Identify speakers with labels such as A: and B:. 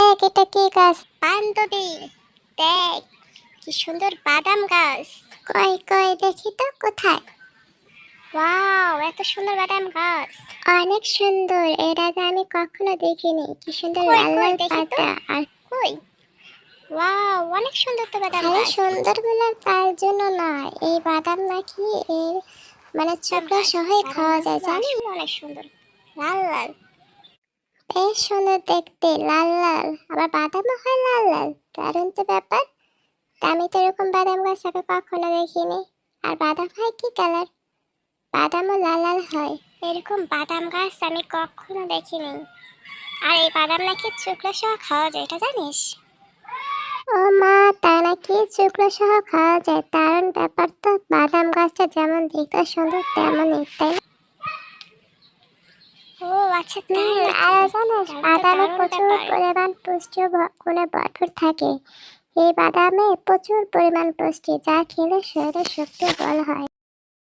A: দেখ এটা কি গাছ? বান্ধবী দেখ কি সুন্দর বাদাম গাছ। কই কই দেখি তো কোথায়? ওয়াও এত সুন্দর বাদাম গাছ, অনেক সুন্দর। এর আগে আমি কখনো দেখিনি। কি সুন্দর লাল লাল পাতা। আর কই ওয়াও অনেক সুন্দর তো বাদাম গাছ। সুন্দর বলে তার জন্য না, এই বাদাম নাকি এর মানে চোখা সহই খাওয়া যায় জানিস। অনেক সুন্দর লাল লাল, বেশ সুন্দর দেখতে লাল লাল, আবার বাদামও হয় লাল লাল। দারুণ তো ব্যাপার। আমি তো এরকম বাদাম গাছ আগে কখনো দেখিনি। আর বাদাম হয় কি কালার? বাদামও লাল লাল হয়। এরকম বাদাম গাছ আমি কখনো দেখিনি। আর এই বাদাম নাকি চোখলা সহ খাওয়া যায়, এটা জানিস? ও মা, তাই নাকি? চোখলা সহ খাওয়া যায়, দারুণ ব্যাপার তো। বাদাম গাছটা যেমন দেখতে সুন্দর তেমনই, তাই না? ও আচ্ছা তাই নাকি? আর জানিস বাদামে প্রচুর পরিমাণ পুষ্টি ও গুণে ভরপুর থাকে। এই বাদামে প্রচুর পরিমাণ পুষ্টি, যা খেলে শরীরে শক্তি বল হয়।